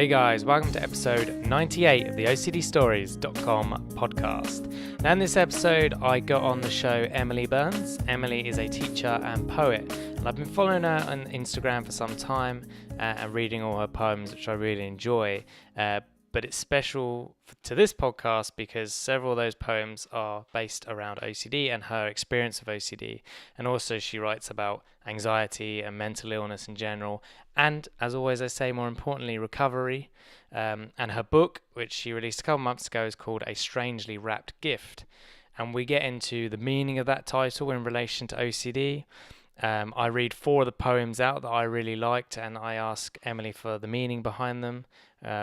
Hey guys, welcome to episode 98 of the OCDstories.com podcast. Now in this episode I got on the show Emily Byrnes. Emily is a teacher and poet, and I've been following her on Instagram for some time and reading all her poems, which I really enjoy. But it's special to this podcast because several of those poems are based around OCD and her experience of OCD. And also she writes about anxiety and mental illness in general. And as always, I say, more importantly, recovery. And her book, which she released a couple months ago, is called A Strangely Wrapped Gift. And we get into the meaning of that title in relation to OCD. I read 4 of the poems out that I really liked, and I ask Emily for the meaning behind them,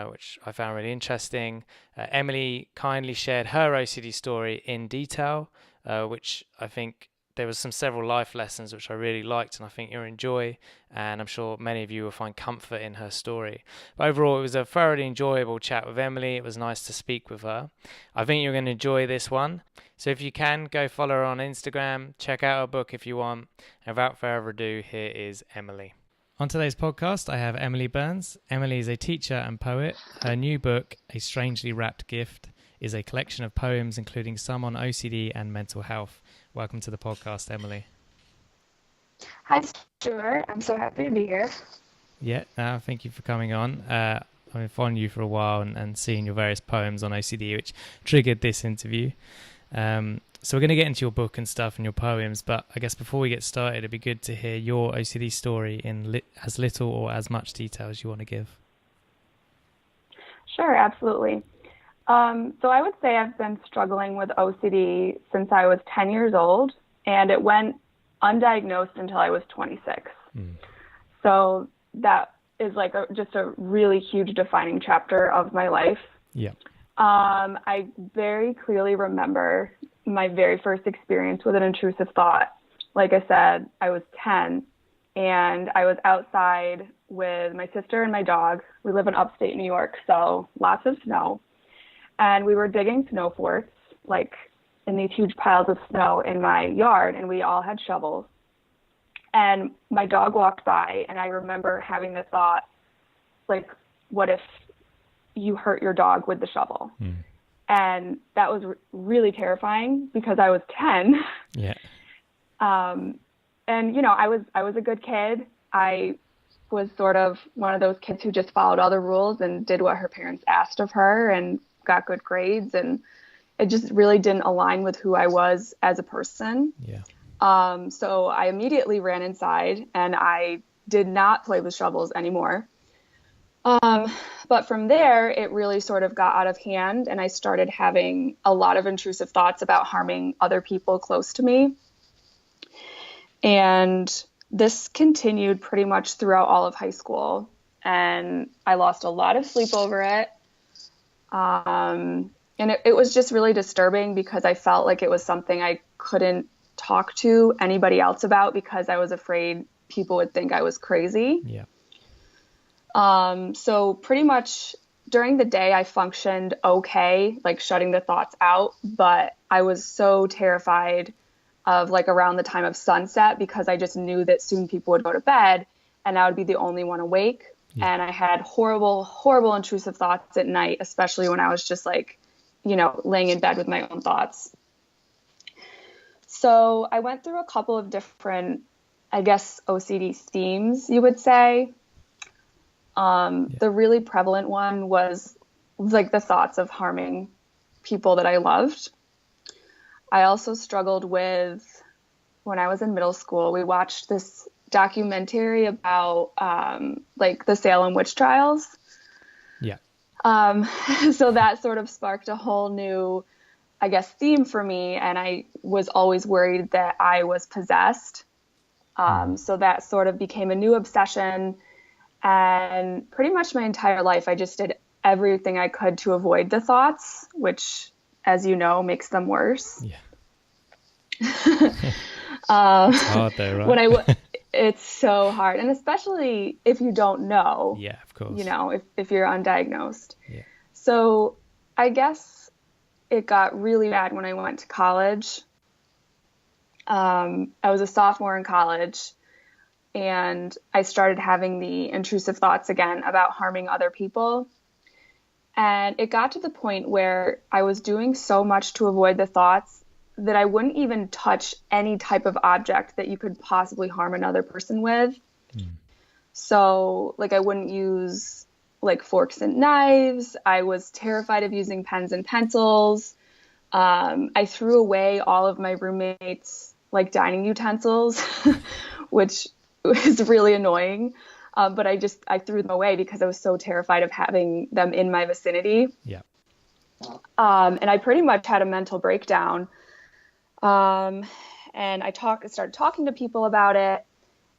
which I found really interesting. Emily kindly shared her OCD story in detail, which I think there was several life lessons which I really liked, and I think you'll enjoy, and I'm sure many of you will find comfort in her story. But overall, it was a thoroughly enjoyable chat with Emily. It was nice to speak with her. I think you're going to enjoy this one. So if you can, go follow her on Instagram, check out her book if you want. And without further ado, here is Emily. On today's podcast, I have Emily Byrnes. Emily is a teacher and poet. Her new book, A Strangely Wrapped Gift, is a collection of poems, including some on OCD and mental health. Welcome to the podcast, Emily. Hi, Stuart. I'm so happy to be here. Yeah, thank you for coming on. I've been following you for a while and seeing your various poems on OCD, which triggered this interview. So we're going to get into your book and stuff and your poems, but I guess before we get started, it'd be good to hear your OCD story in as little or as much detail as you want to give. Sure, absolutely. So I would say I've been struggling with OCD since I was 10 years old, and it went undiagnosed until I was 26. So that is like just a really huge defining chapter of my life. Yeah. I very clearly remember my very first experience with an intrusive thought. Like I said, I was 10, and I was outside with my sister and my dog. We live in upstate New York, so lots of snow. And we were digging snow forts, like in these huge piles of snow in my yard, and we all had shovels. And my dog walked by, and I remember having the thought, like, what if you hurt your dog with the shovel? And that was really terrifying because I was 10. Yeah. And, you know, I was a good kid. I was sort of one of those kids who just followed all the rules and did what her parents asked of her and got good grades. And it just really didn't align with who I was as a person. Yeah. So I immediately ran inside, and I did not play with shovels anymore. But from there, it really sort of got out of hand, and I started having a lot of intrusive thoughts about harming other people close to me. And this continued pretty much throughout all of high school, and I lost a lot of sleep over it. And it was just really disturbing because I felt like it was something I couldn't talk to anybody else about because I was afraid people would think I was crazy. Yeah. So pretty much during the day I functioned okay, like shutting the thoughts out, but I was so terrified of like around the time of sunset because I just knew that soon people would go to bed and I would be the only one awake. Yeah. And I had horrible, horrible intrusive thoughts at night, especially when I was just like, you know, laying in bed with my own thoughts. So I went through a couple of different, I guess, OCD themes, you would say. The really prevalent one was like the thoughts of harming people that I loved. I also struggled with, when I was in middle school, we watched this documentary about like the Salem witch trials. Yeah. So that sort of sparked a whole new, I guess, theme for me. And I was always worried that I was possessed. So that sort of became a new obsession. And pretty much my entire life, I just did everything I could to avoid the thoughts, which, as you know, makes them worse. Yeah. It's hard though, right? It's so hard. And especially if you don't know. Yeah, of course. You know, if you're undiagnosed. Yeah. So I guess it got really bad when I went to college. I was a sophomore in college. and I started having the intrusive thoughts again about harming other people. And it got to the point where I was doing so much to avoid the thoughts that I wouldn't even touch any type of object that you could possibly harm another person with. So, like, I wouldn't use, like, forks and knives. I was terrified of using pens and pencils. I threw away all of my roommates' like dining utensils, which was really annoying. But I threw them away because I was so terrified of having them in my vicinity. Yeah. And I pretty much had a mental breakdown. And I started talking to people about it,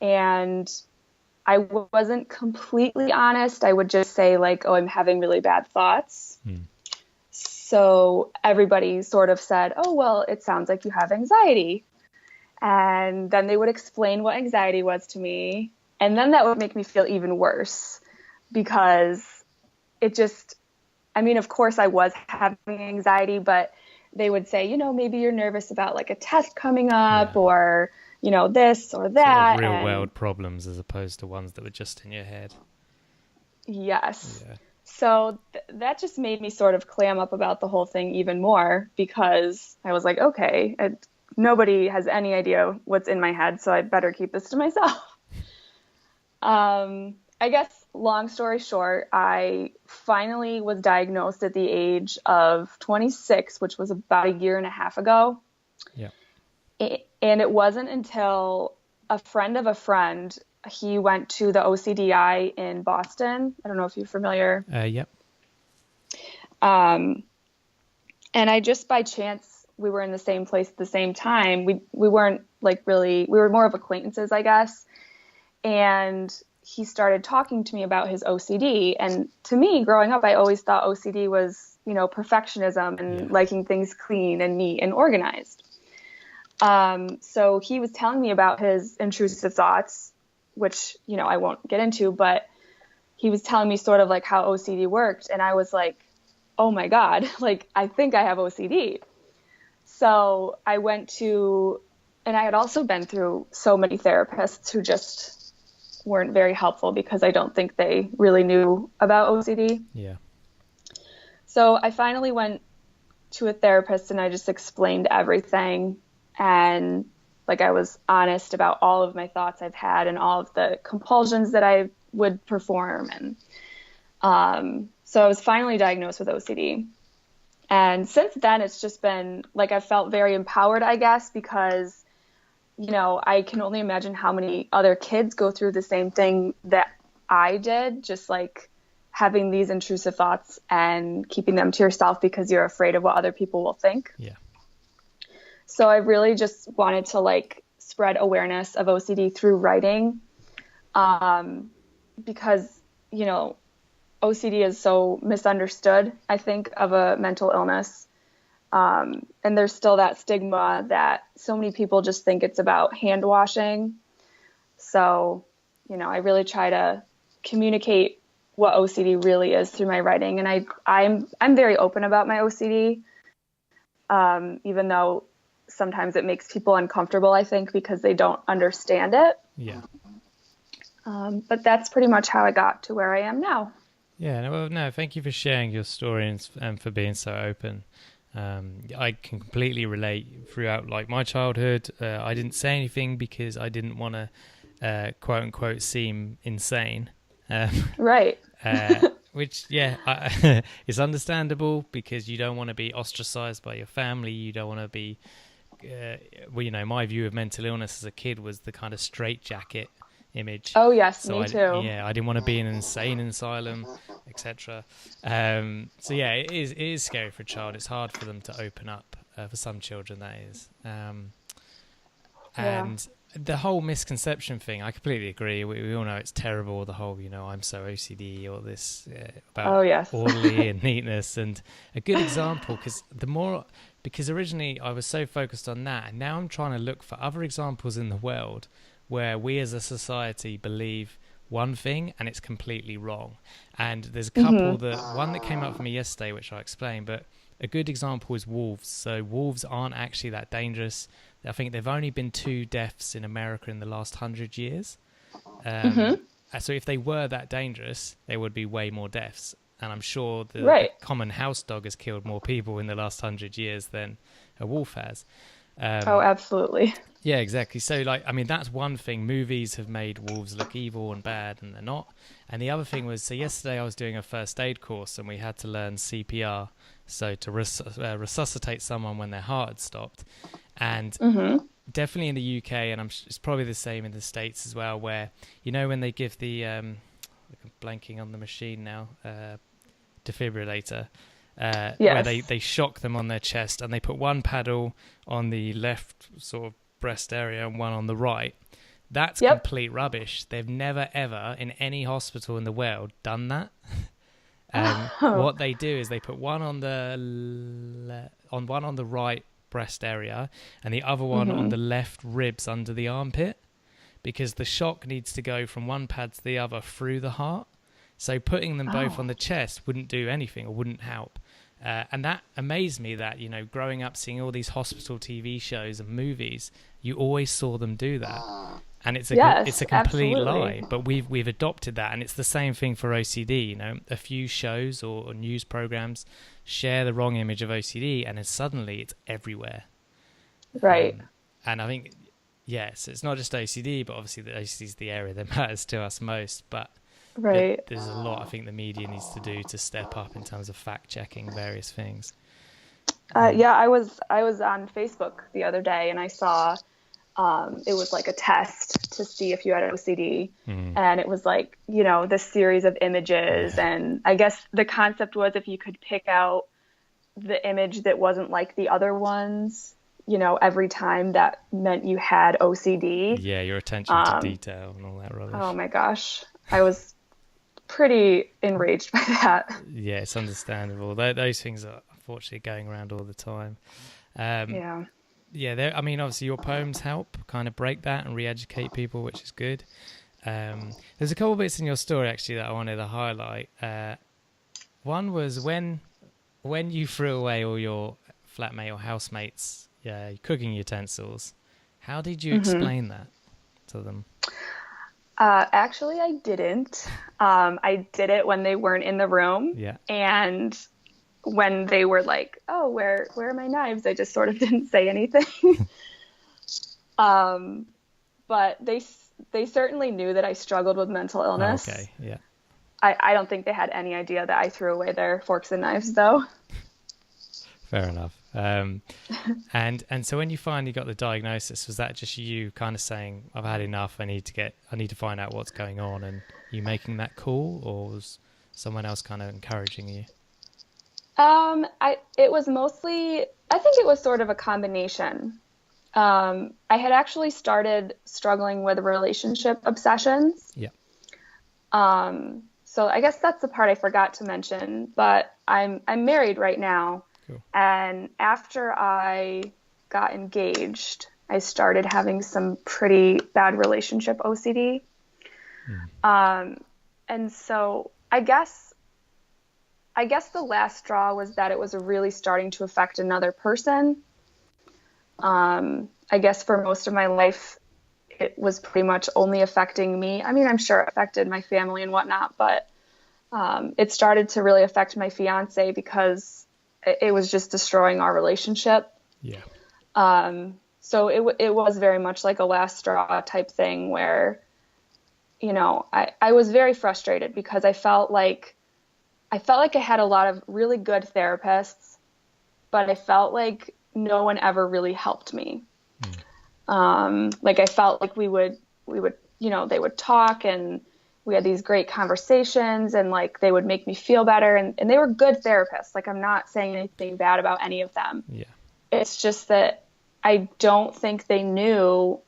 and I wasn't completely honest. I would just say, like, oh, I'm having really bad thoughts. So everybody sort of said, oh, well, it sounds like you have anxiety. And then they would explain what anxiety was to me. And then that would make me feel even worse because of course I was having anxiety, but they would say, maybe you're nervous about like a test coming up or, this or that. Sort of real world problems as opposed to ones that were just in your head. Yes. Yeah. So that just made me sort of clam up about the whole thing even more because I was like, okay, nobody has any idea what's in my head, so I better keep this to myself. I guess long story short, I finally was diagnosed at the age of 26, which was about a year and a half ago. Yeah. And it wasn't until a friend of a friend, he went to the OCDI in Boston. I don't know if you're familiar. Yep. And I just by chance, we were in the same place at the same time. We weren't like really, we were more of acquaintances, I guess. And he started talking to me about his OCD. And to me, growing up, I always thought OCD was, perfectionism and liking things clean and neat and organized. So he was telling me about his intrusive thoughts, which, I won't get into, but he was telling me sort of like how OCD worked. And I was like, oh my God, like, I think I have OCD. So I went to, and I had also been through so many therapists who just weren't very helpful because I don't think they really knew about OCD. Yeah. So I finally went to a therapist and I just explained everything. And like, I was honest about all of my thoughts I've had and all of the compulsions that I would perform. And so I was finally diagnosed with OCD. And since then, it's just been like, I felt very empowered, I guess, because, I can only imagine how many other kids go through the same thing that I did, just like having these intrusive thoughts and keeping them to yourself because you're afraid of what other people will think. Yeah. So I really just wanted to like spread awareness of OCD through writing, because, OCD is so misunderstood, I think, of a mental illness. And there's still that stigma that so many people just think it's about hand washing. So, I really try to communicate what OCD really is through my writing. And I'm very open about my OCD, even though sometimes it makes people uncomfortable, I think, because they don't understand it. Yeah. But that's pretty much how I got to where I am now. Yeah. No, thank you for sharing your story and for being so open. I can completely relate throughout like my childhood. I didn't say anything because I didn't want to, quote unquote, seem insane. Right. Which, is understandable because you don't want to be ostracized by your family. You don't want to be, my view of mental illness as a kid was the kind of straitjacket image. Oh yes, me too. I didn't want to be in an insane asylum, etc. It is scary for a child. It's hard for them to open up, for some children that is. And the whole misconception thing, I completely agree. We all know it's terrible, the whole, I'm so OCD or this about orderly and neatness. And a good example, because originally I was so focused on that, and now I'm trying to look for other examples in the world where we as a society believe one thing and it's completely wrong. And there's a couple one that came up for me yesterday, which I explained, but a good example is wolves. So wolves aren't actually that dangerous. I think there've only been 2 deaths in America in the last 100 years. Mm-hmm. So if they were that dangerous, there would be way more deaths. And I'm sure the Right. common house dog has killed more people in the last 100 years than a wolf has. Oh, absolutely. Yeah, exactly. So, like, I mean, that's one thing. Movies have made wolves look evil and bad, and they're not. And the other thing was, so yesterday I was doing a first aid course, and we had to learn CPR, so to resuscitate someone when their heart had stopped. And Mm-hmm. definitely in the UK, and it's probably the same in the States as well, where, you know, when they give the, I'm blanking on the machine now, defibrillator, Yes. where they shock them on their chest, and they put one paddle on the left sort of breast area and one on the right. That's complete rubbish. They've never ever in any hospital in the world done that. What they do is they put one on the on the right breast area and the other one on the left ribs under the armpit, because the shock needs to go from one pad to the other through the heart. So putting them both on the chest wouldn't do anything or wouldn't help. And that amazed me that, you know, growing up seeing all these hospital TV shows and movies, you always saw them do that. And it's a complete lie, but we've adopted that. And it's the same thing for OCD. You know, a few shows or news programs share the wrong image of OCD, and then suddenly it's everywhere. Right. And I think, yes, it's not just OCD, but obviously the OCD is the area that matters to us most. But right. There's a lot I think the media needs to do to step up in terms of fact checking various things. Yeah, I was on Facebook the other day, and I saw it was like a test to see if you had OCD, and it was like, you know, this series of images, and I guess the concept was if you could pick out the image that wasn't like the other ones, you know, every time, that meant you had OCD. Yeah, your attention to detail and all that rubbish. Oh my gosh, I was pretty enraged by that. Yeah, it's understandable. Those things are unfortunately going around all the time. Yeah, I mean, obviously your poems help kind of break that and re-educate people, which is good. There's a couple of bits in your story actually that I wanted to highlight. One was when you threw away all your flatmate or housemates' cooking utensils. How did you explain that to them? Actually, I didn't. I did it when they weren't in the room. Yeah. And when they were like, "Oh, where are my knives?" I just sort of didn't say anything. But they certainly knew that I struggled with mental illness. Okay, yeah. I don't think they had any idea that I threw away their forks and knives, though. Fair enough. And so when you finally got the diagnosis, was that just you kind of saying, "I've had enough. I need to find out what's going on," and you making that call, or was someone else kind of encouraging you? It was mostly, I think it was sort of a combination. I had actually started struggling with relationship obsessions. Yeah. So I guess that's the part I forgot to mention, but I'm married right now. Cool. And after I got engaged, I started having some pretty bad relationship OCD. And so I guess the last straw was that it was really starting to affect another person. I guess for most of my life, it was pretty much only affecting me. I mean, I'm sure it affected my family and whatnot, but it started to really affect my fiance because it was just destroying our relationship. Yeah. So it was very much like a last straw type thing where, you know, I was very frustrated because I felt like I had a lot of really good therapists, but I felt like no one ever really helped me. Like I felt like we would, you know, they would talk and we had these great conversations and like they would make me feel better and they were good therapists. Like I'm not saying anything bad about any of them. Yeah. It's just that I don't think they knew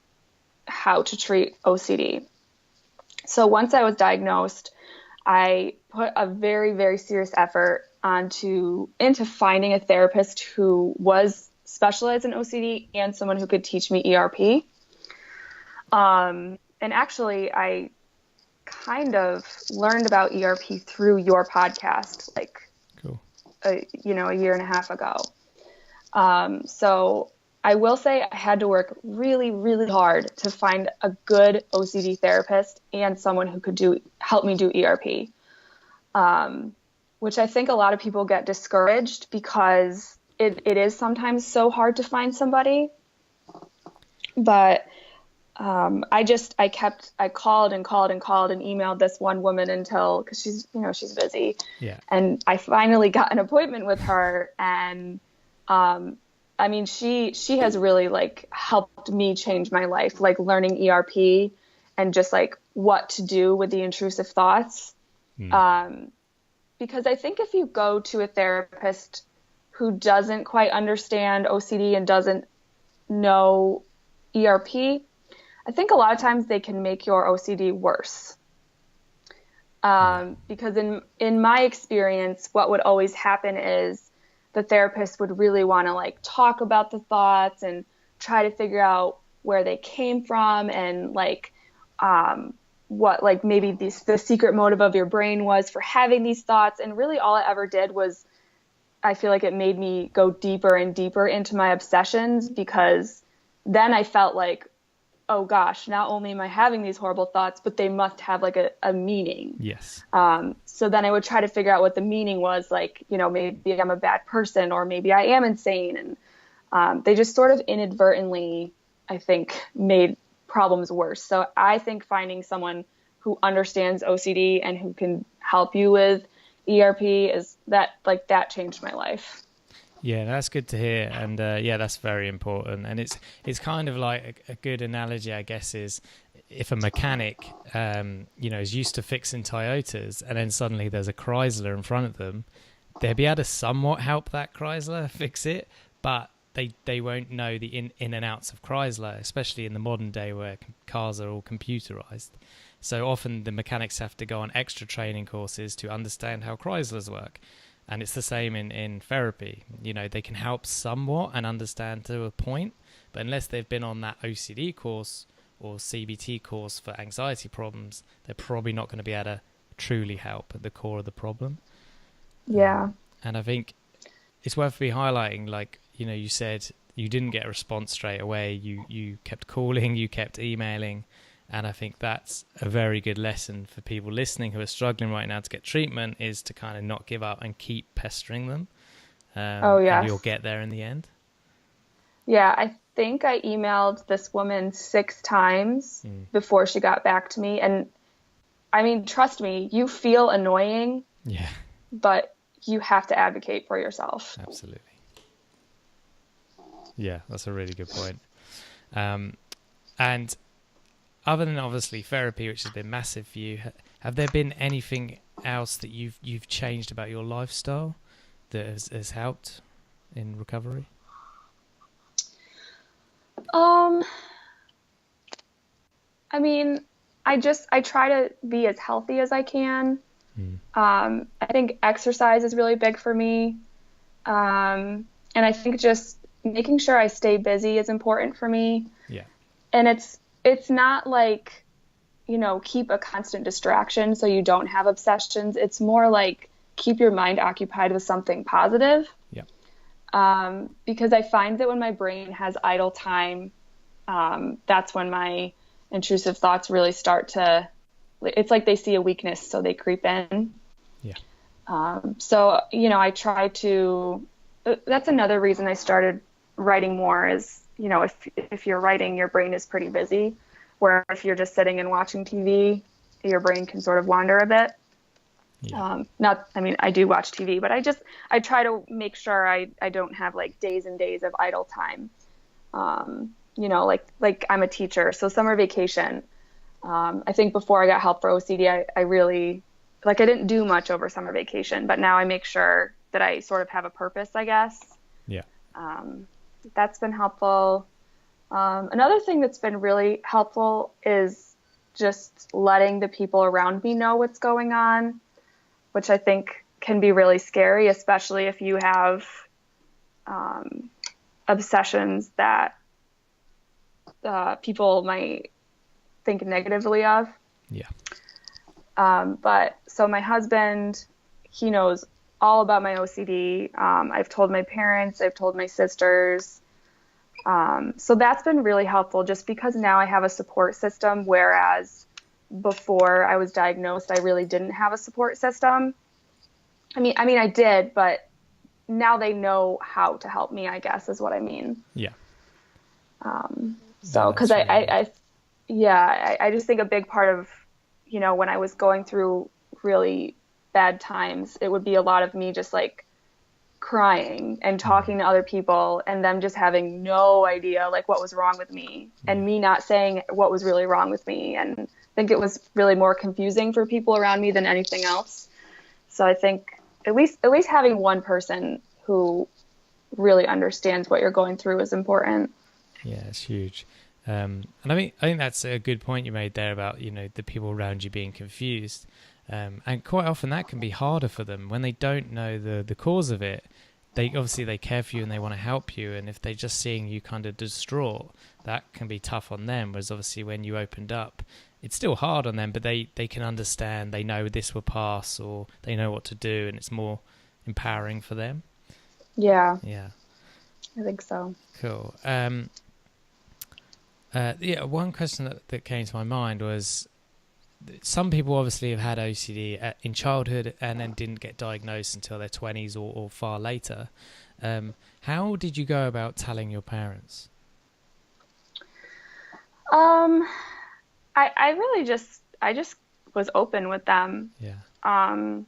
how to treat OCD. So once I was diagnosed, I put a very, very serious effort into finding a therapist who was specialized in OCD and someone who could teach me ERP. And actually, I kind of learned about ERP through your podcast, like, cool. a year and a half ago. So I will say I had to work really, really hard to find a good OCD therapist and someone who could help me do ERP, which I think a lot of people get discouraged because it is sometimes so hard to find somebody. But I called and called and called and emailed this one woman because she's busy. Yeah. And I finally got an appointment with her, and I mean, she has really like helped me change my life, like learning ERP and just like what to do with the intrusive thoughts. Because I think if you go to a therapist who doesn't quite understand OCD and doesn't know ERP, I think a lot of times they can make your OCD worse. Because in my experience, what would always happen is the therapist would really want to like talk about the thoughts and try to figure out where they came from and like what like maybe the secret motive of your brain was for having these thoughts. And really all it ever did was, I feel like it made me go deeper and deeper into my obsessions, because then I felt like, oh gosh, not only am I having these horrible thoughts, but they must have like a meaning. Yes. So then I would try to figure out what the meaning was, like, maybe I'm a bad person or maybe I am insane. And they just sort of inadvertently, I think, made problems worse. So I think finding someone who understands OCD and who can help you with ERP that changed my life. Yeah, that's good to hear, and that's very important. And it's kind of like a good analogy, I guess, is if a mechanic, is used to fixing Toyotas, and then suddenly there's a Chrysler in front of them, they'll be able to somewhat help that Chrysler fix it, but they won't know the in and outs of Chrysler, especially in the modern day where cars are all computerized. So often the mechanics have to go on extra training courses to understand how Chryslers work. And it's the same in therapy. They can help somewhat and understand to a point, but unless they've been on that OCD course or CBT course for anxiety problems, they're probably not going to be able to truly help at the core of the problem. Yeah. And I think it's worth me highlighting, like, you said you didn't get a response straight away. You kept calling, you kept emailing. And I think that's a very good lesson for people listening who are struggling right now to get treatment, is to kind of not give up and keep pestering them. And you'll get there in the end. Yeah, I think I emailed this woman 6 times before she got back to me. And I mean, trust me, you feel annoying. Yeah. But you have to advocate for yourself. Absolutely. Yeah, that's a really good point. And other than obviously therapy, which has been massive for you, have there been anything else that you've changed about your lifestyle that has helped in recovery? I mean, I try to be as healthy as I can. I think exercise is really big for me. And I think just making sure I stay busy is important for me. Yeah. And it's not like, keep a constant distraction so you don't have obsessions. It's more like keep your mind occupied with something positive. Yeah. Because I find that when my brain has idle time, that's when my intrusive thoughts really start to, it's like they see a weakness, so they creep in. Yeah. So, I try to, that's another reason I started writing more is, if you're writing, your brain is pretty busy, where if you're just sitting and watching TV, your brain can sort of wander a bit. Yeah. I do watch TV, but I try to make sure I don't have like days and days of idle time. Like I'm a teacher, so summer vacation, I think before I got help for OCD, I really, I didn't do much over summer vacation, but now I make sure that I sort of have a purpose, I guess. Yeah. That's been helpful. Another thing that's been really helpful is just letting the people around me know what's going on, which I think can be really scary, especially if you have obsessions that people might think negatively of. Yeah. But so my husband, he knows all about my OCD. I've told my parents, I've told my sisters. So that's been really helpful just because now I have a support system, whereas before I was diagnosed, I really didn't have a support system. I mean, I did, but now they know how to help me, I guess, is what I mean. Yeah. No, So, because that's really good. I just think a big part of, when I was going through really bad times, it would be a lot of me just like crying and talking to other people and them just having no idea like what was wrong with me and Yeah. me not saying what was really wrong with me. And I think it was really more confusing for people around me than anything else. So I think at least having one person who really understands what you're going through is important. Yeah, it's huge. And I think that's a good point you made there about, the people around you being confused. And quite often that can be harder for them when they don't know the cause of it. They care for you and they want to help you. And if they're just seeing you kind of distraught, that can be tough on them. Whereas obviously when you opened up, it's still hard on them, but they can understand, they know this will pass or they know what to do, and it's more empowering for them. Yeah, Yeah, I think so. cool. Yeah, one question that came to my mind was, some people obviously have had OCD in childhood and then didn't get diagnosed until their 20s or far later. How did you go about telling your parents? Um, I really just was open with them. Yeah. Um,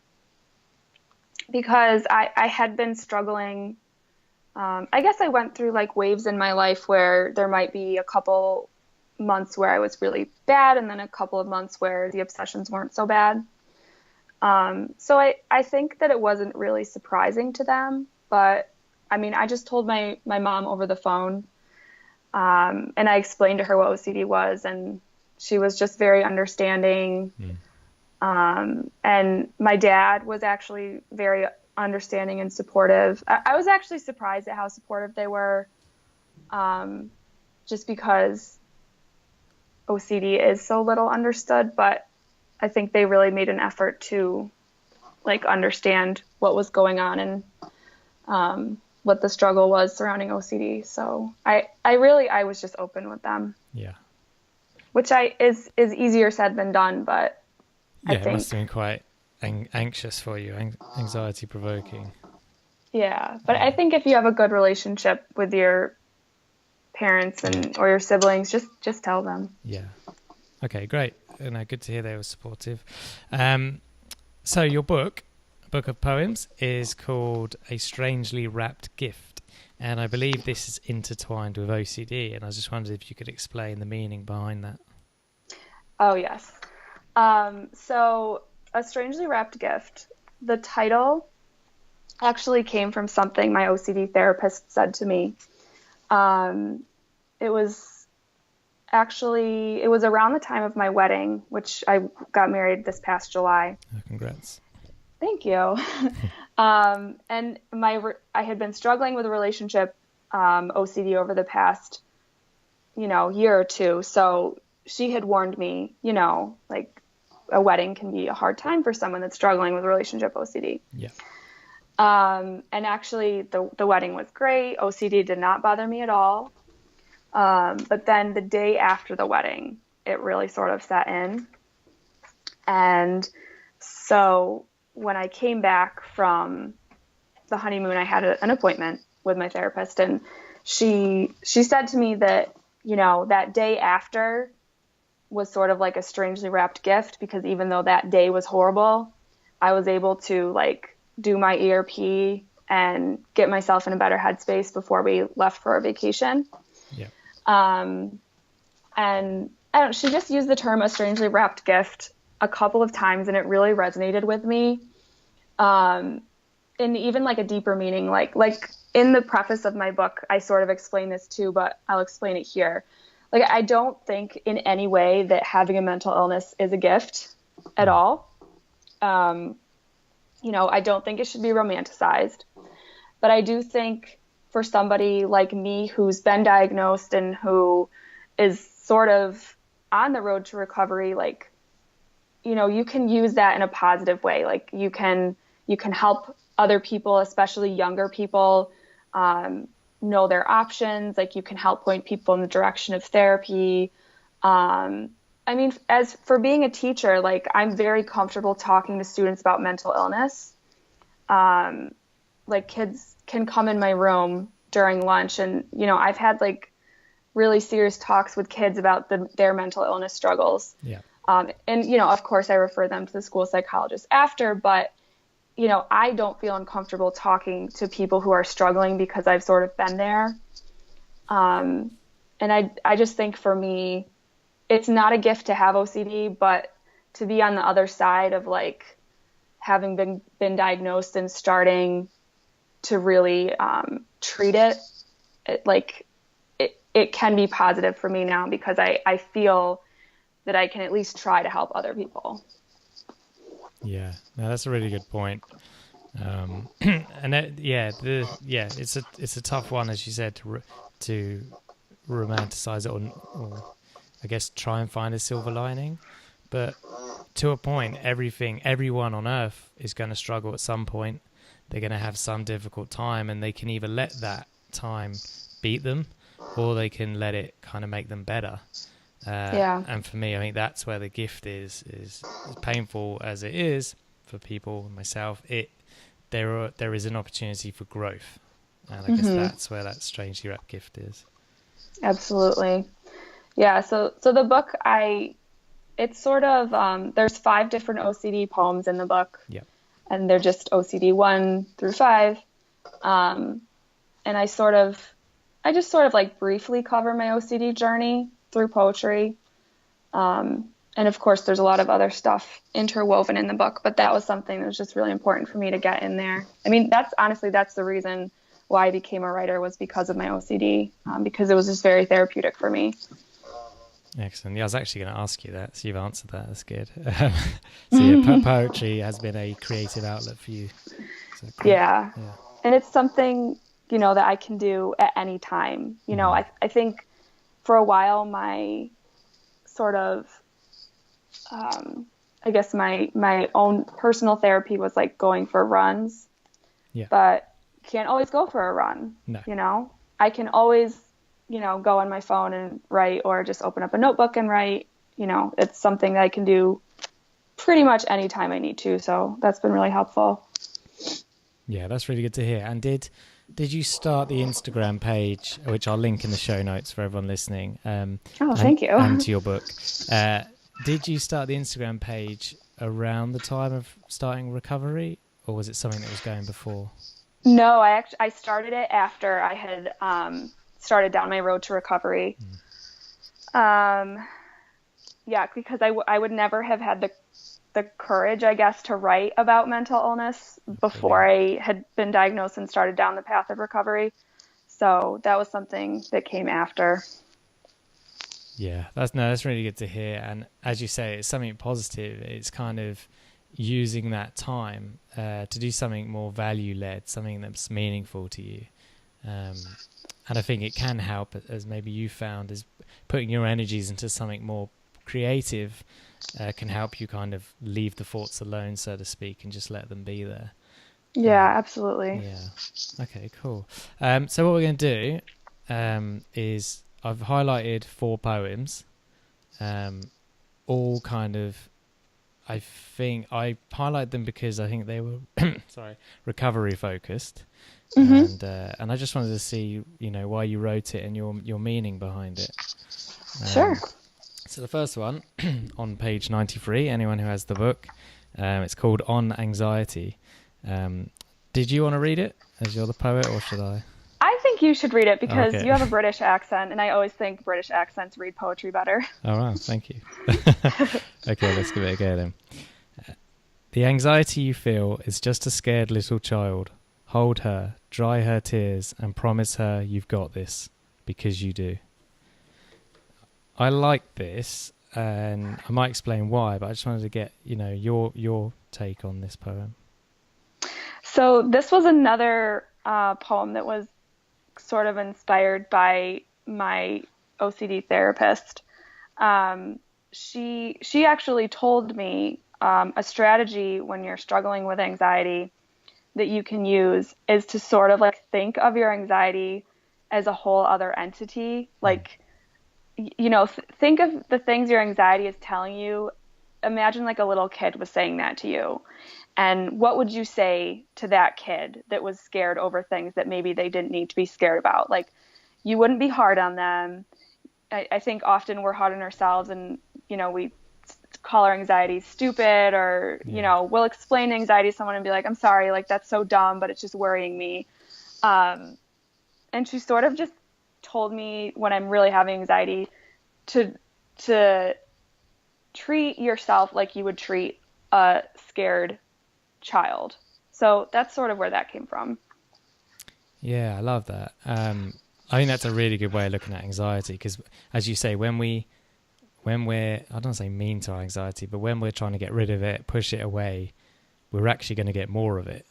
because I had been struggling. I guess I went through like waves in my life where there might be a couple months where I was really bad and then a couple of months where the obsessions weren't so bad. So I think that it wasn't really surprising to them, but I mean, I just told my mom over the phone, and I explained to her what OCD was, and she was just very understanding. Mm. And my dad was actually very understanding and supportive. I was actually surprised at how supportive they were, just because OCD is so little understood, but I think they really made an effort to like understand what was going on and what the struggle was surrounding OCD. So I was just open with them, Yeah. which is easier said than done, but I Yeah, it must think, have been quite anxious for you, anxiety provoking. yeah, but I Yeah. think if you have a good relationship with your parents Yeah. and or your siblings, just tell them. Yeah. Okay, great. Good to hear they were supportive. So your book of poems, is called A Strangely Wrapped Gift. And I believe this is intertwined with OCD. And I just wondered if you could explain the meaning behind that. Oh, yes. So A Strangely Wrapped Gift, the title actually came from something my OCD therapist said to me. It was it was around the time of my wedding, which I got married this past July. Oh, congrats. Thank you. And I had been struggling with a relationship, OCD over the past, year or two. So she had warned me, like a wedding can be a hard time for someone that's struggling with relationship OCD. Yeah. And actually the wedding was great. OCD did not bother me at all. But then the day after the wedding, it really sort of set in. And so when I came back from the honeymoon, I had an appointment with my therapist, and she said to me that, that day after was sort of like a strangely wrapped gift, because even though that day was horrible, I was able to like do my ERP and get myself in a better headspace before we left for our vacation. Yeah. And she just used the term a strangely wrapped gift a couple of times, and it really resonated with me. In even like a deeper meaning, like in the preface of my book, I sort of explain this too, but I'll explain it here. Like, I don't think in any way that having a mental illness is a gift at all. I don't think it should be romanticized, but I do think for somebody like me who's been diagnosed and who is sort of on the road to recovery, like, you can use that in a positive way. Like, you can help other people, especially younger people, know their options. Like you can help point people in the direction of therapy. I mean, as for being a teacher, like I'm very comfortable talking to students about mental illness. Like kids can come in my room during lunch and, you know, I've had like really serious talks with kids about their mental illness struggles. Yeah. And, you know, of course I refer them to the school psychologist after, but, you know, I don't feel uncomfortable talking to people who are struggling because I've sort of been there. And I just think for me, it's not a gift to have OCD, but to be on the other side of like having been diagnosed and starting to really treat it, it can be positive for me now because I feel that I can at least try to help other people. Yeah, no, that's a really good point. And it's a tough one, as you said, to romanticize it or I guess try and find a silver lining. But to a point, everyone on earth is going to struggle at some point. They're going to have some difficult time, and they can either let that time beat them or they can let it kind of make them better. And for me, I think that's where the gift is as painful as it is for people, myself, there is an opportunity for growth. And I guess that's where that strangely wrapped gift is. Absolutely. Yeah. So the book, it's sort of, there's 5 different OCD poems in the book. Yep. And they're just OCD 1 through 5. And I just sort of like briefly cover my OCD journey through poetry. And of course there's a lot of other stuff interwoven in the book, but that was something that was just really important for me to get in there. I mean, that's the reason why I became a writer, was because of my OCD, because it was just very therapeutic for me. Excellent. Yeah, I was actually going to ask you that, so you've answered that. That's good. So yeah, poetry has been a creative outlet for you. Yeah. And it's something, you know, that I can do at any time. You know, I think for a while my sort of, I guess my own personal therapy was like going for runs. Yeah. But can't always go for a run. No. You know, I can always, you know, go on my phone and write, or just open up a notebook and write. You know, it's something that I can do pretty much anytime I need to. So that's been really helpful. Yeah, that's really good to hear. And did you start the Instagram page, which I'll link in the show notes for everyone listening? Thank you. And to your book. Did you start the Instagram page around the time of starting recovery, or was it something that was going before? No, I started it after I had started down my road to recovery. Yeah, because I would never have had the courage, I guess, to write about mental illness before I had been diagnosed and started down the path of recovery. So that was something that came after. Yeah, that's really good to hear. And as you say, it's something positive. It's kind of using that time to do something more value-led, something that's meaningful to you. And I think it can help, as maybe you found, is putting your energies into something more creative can help you kind of leave the thoughts alone, so to speak, and just let them be there. Yeah, absolutely. Yeah. Okay, cool. So what we're going to do is I've highlighted 4 poems, all kind of, I think I highlight them because I think they were recovery focused. And I just wanted to see, you know, why you wrote it and your meaning behind it. Sure. So the first one on page 93, anyone who has the book, it's called On Anxiety. Did you want to read it as you're the poet, or should I? I think you should read it because you have a British accent, and I always think British accents read poetry better. Oh, wow. Thank you. Okay, let's give it a go then. The anxiety you feel is just a scared little child. Hold her, dry her tears, and promise her you've got this, because you do. I like this, and I might explain why, but I just wanted to get, you know, your take on this poem. So this was another poem that was sort of inspired by my OCD therapist. She actually told me a strategy when you're struggling with anxiety that you can use is to sort of like think of your anxiety as a whole other entity. Like, think of the things your anxiety is telling you. Imagine like a little kid was saying that to you. And what would you say to that kid that was scared over things that maybe they didn't need to be scared about? Like, you wouldn't be hard on them. I think often we're hard on ourselves, and, we call our anxiety stupid, or, we'll explain anxiety to someone and be like, I'm sorry, like, that's so dumb, but it's just worrying me. And she sort of just told me, when I'm really having anxiety, to treat yourself like you would treat a scared child. So that's sort of where that came from. Yeah, I love that. I think that's a really good way of looking at anxiety, because, as you say, when we're, I don't want to say mean to our anxiety, but when we're trying to get rid of it, push it away, we're actually going to get more of it.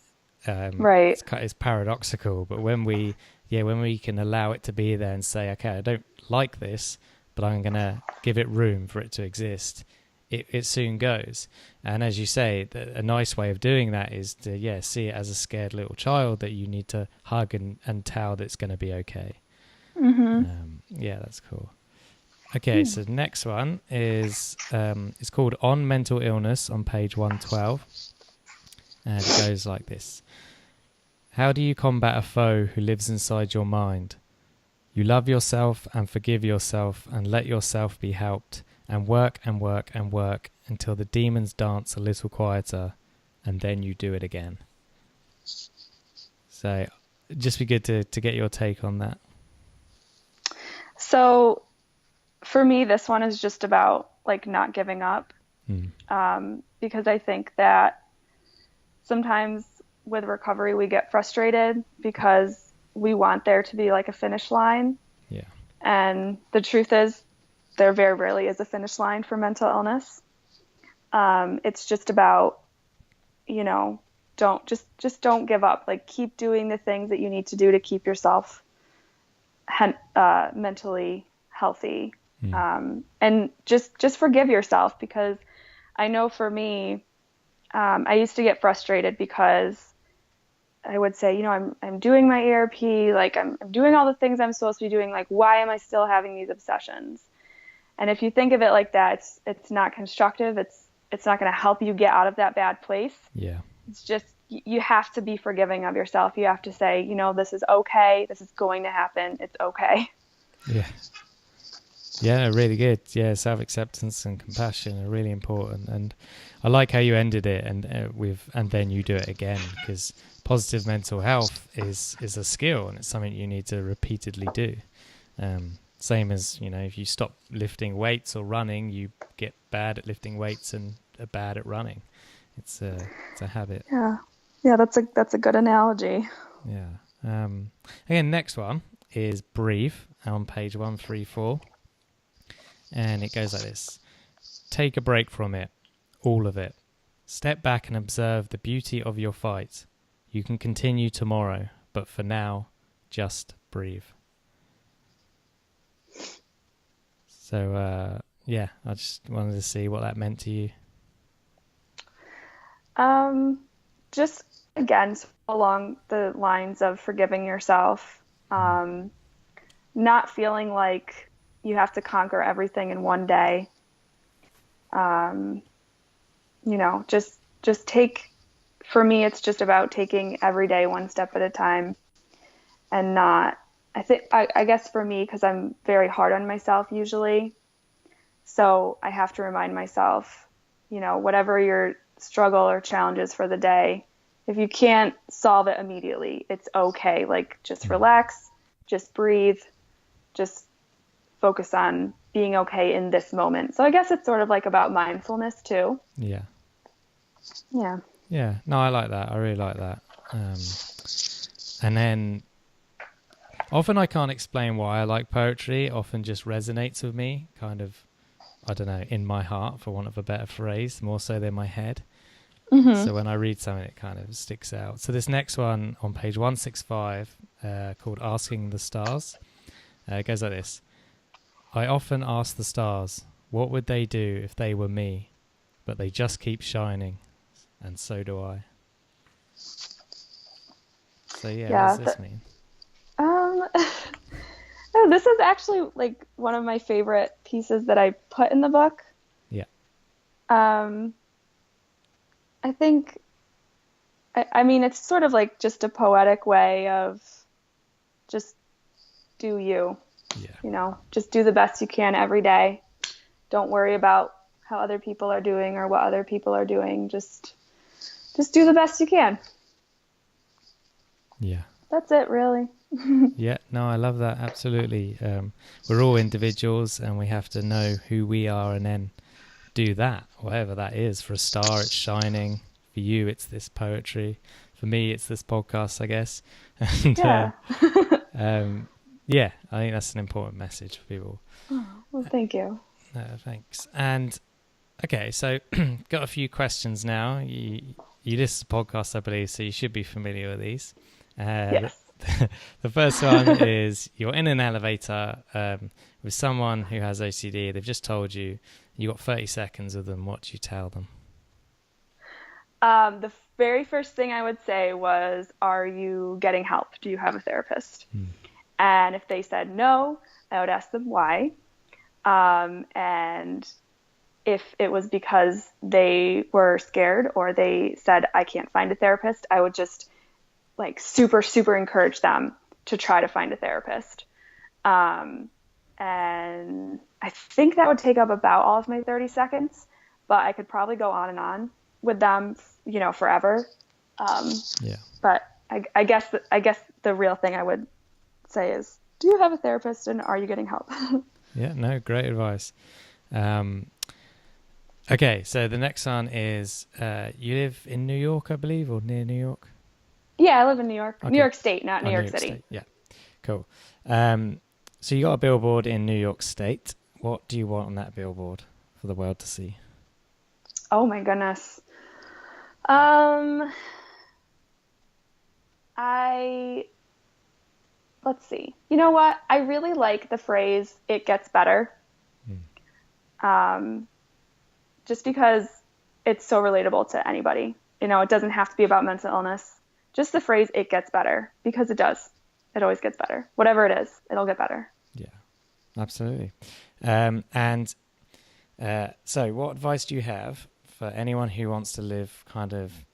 Right. It's paradoxical, but when we can allow it to be there and say, okay, I don't like this, but I'm going to give it room for it to exist, it soon goes. And as you say, a nice way of doing that is to see it as a scared little child that you need to hug and tell that it's going to be okay. That's cool. Okay, so the next one is it's called On Mental Illness on page 112, and it goes like this. How do you combat a foe who lives inside your mind? You love yourself and forgive yourself and let yourself be helped, and work and work and work until the demons dance a little quieter, and then you do it again. So just be good to get your take on that. So for me, this one is just about like not giving up, because I think that sometimes with recovery we get frustrated because we want there to be like a finish line. Yeah. And the truth is, there very rarely is a finish line for mental illness. It's just about, don't give up. Like, keep doing the things that you need to do to keep yourself mentally healthy. And just forgive yourself, because I know for me, I used to get frustrated because I would say, I'm doing my ERP, like I'm doing all the things I'm supposed to be doing. Like, why am I still having these obsessions? And if you think of it like that, it's not constructive. It's not going to help you get out of that bad place. Yeah. It's just, you have to be forgiving of yourself. You have to say, this is okay. This is going to happen. It's okay. Yeah. Yeah, really good. Yeah, self-acceptance and compassion are really important. And I like how you ended it and then you do it again, because positive mental health is a skill, and it's something you need to repeatedly do. Same as, if you stop lifting weights or running, you get bad at lifting weights and are bad at running. It's a habit. Yeah, that's a good analogy. Yeah. Again, next one is Breathe on page 134. And it goes like this. Take a break from it, all of it. Step back and observe the beauty of your fight. You can continue tomorrow, but for now, just breathe. So, I just wanted to see what that meant to you. Just, again, along the lines of forgiving yourself, not feeling like you have to conquer everything in one day. Just take, for me, it's just about taking every day one step at a time, and not, I guess for me, because I'm very hard on myself usually. So I have to remind myself, whatever your struggle or challenge is for the day, if you can't solve it immediately, it's okay. Like, just relax, just breathe, just focus on being okay in this moment. So I guess it's sort of like about mindfulness too. Yeah. Yeah. Yeah. No, I like that. I really like that. And then often I can't explain why I like poetry. It often just resonates with me, kind of, I don't know, in my heart, for want of a better phrase, more so than my head. So when I read something, it kind of sticks out. So this next one on page 165, called Asking the Stars, it goes like this. I often ask the stars, what would they do if they were me? But they just keep shining, and so do I. So what does this mean? Oh, this is actually like one of my favorite pieces that I put in the book. Yeah. I think, I mean, it's sort of like just a poetic way of just do you, Yeah. just do the best you can every day. Don't worry about how other people are doing or what other people are doing. Just do the best you can. Yeah. That's it, really. Yeah, no, I love that. Absolutely. We're all individuals and we have to know who we are and then do that, whatever that is. For a star, it's shining. For you, it's this poetry. For me, it's this podcast, I guess. And Yeah. yeah, I think that's an important message for people. Oh, well, thank you. Thanks. And okay, so got a few questions now. You listen to podcasts, I believe, so you should be familiar with these. Yes. The first one is you're in an elevator with someone who has OCD. They've just told you got 30 seconds with them. What do you tell them? The very first thing I would say was, are you getting help? Do you have a therapist? And if they said no, I would ask them why. And if it was because they were scared or they said, I can't find a therapist, I would just like super, super encourage them to try to find a therapist. And I think that would take up about all of my 30 seconds, but I could probably go on and on with them, forever. Yeah. But I guess the real thing I would say is, do you have a therapist and are you getting help? Yeah, no, great advice. Okay, so the next one is you live in New York, I believe, or near New York? Yeah, I live in New York. Okay. New York State, not New York York City. State. Yeah, cool. So you got a billboard in New York State. What do you want on that billboard for the world to see? Oh my goodness. Let's see. You know what? I really like the phrase, it gets better. Just because it's so relatable to anybody. It doesn't have to be about mental illness. Just the phrase, it gets better, because it does. It always gets better. Whatever it is, it'll get better. Yeah, absolutely. So what advice do you have for anyone who wants to live kind of,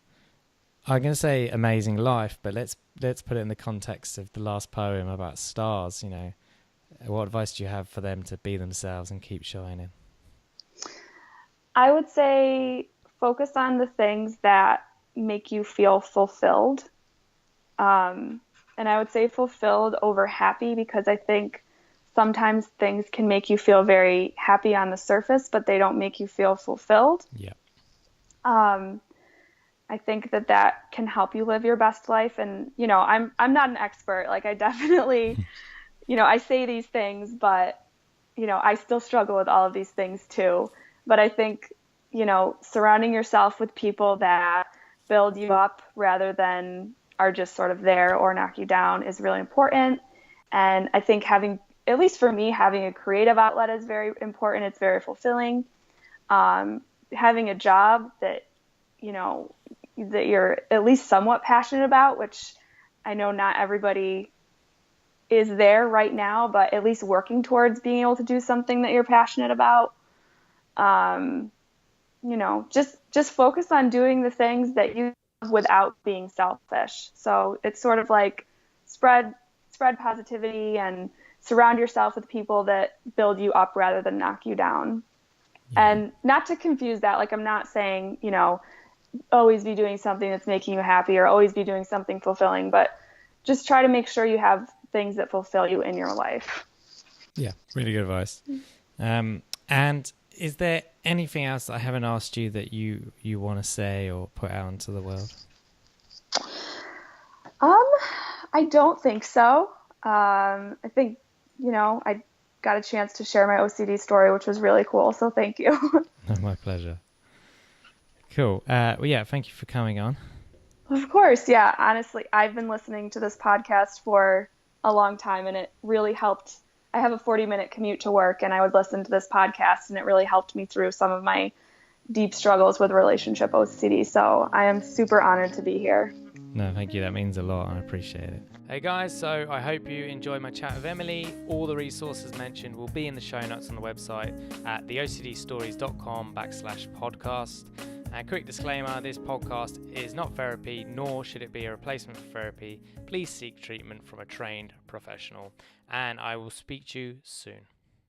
I'm going to say amazing life, but let's put it in the context of the last poem about stars, What advice do you have for them to be themselves and keep shining? I would say focus on the things that make you feel fulfilled. And I would say fulfilled over happy, because I think sometimes things can make you feel very happy on the surface, but they don't make you feel fulfilled. Yeah. I think that can help you live your best life. And, I'm not an expert. Like, I definitely, I say these things, but, I still struggle with all of these things too. But I think, surrounding yourself with people that build you up rather than are just sort of there or knock you down is really important. And I think at least for me, having a creative outlet is very important. It's very fulfilling. Having a job that you're at least somewhat passionate about, which I know not everybody is there right now, but at least working towards being able to do something that you're passionate about. Just focus on doing the things that you love without being selfish. So it's sort of like spread positivity and surround yourself with people that build you up rather than knock you down. Yeah. And not to confuse that, like, I'm not saying, always be doing something that's making you happy or always be doing something fulfilling, but just try to make sure you have things that fulfill you in your life. Yeah, really good advice. And is there anything else that I haven't asked you that you want to say or put out into the world? I don't think so. I think, I got a chance to share my OCD story, which was really cool. So thank you. No, my pleasure. Cool. Well, yeah, thank you for coming on. Of course. Yeah. Honestly, I've been listening to this podcast for a long time, and it really helped. I have a 40-minute commute to work, and I would listen to this podcast, and it really helped me through some of my deep struggles with relationship OCD. So I am super honored to be here. No, thank you. That means a lot. I appreciate it. Hey guys, so I hope you enjoyed my chat with Emily. All the resources mentioned will be in the show notes on the website at theocdstories.com/podcast. And quick disclaimer, this podcast is not therapy, nor should it be a replacement for therapy. Please seek treatment from a trained professional. And I will speak to you soon.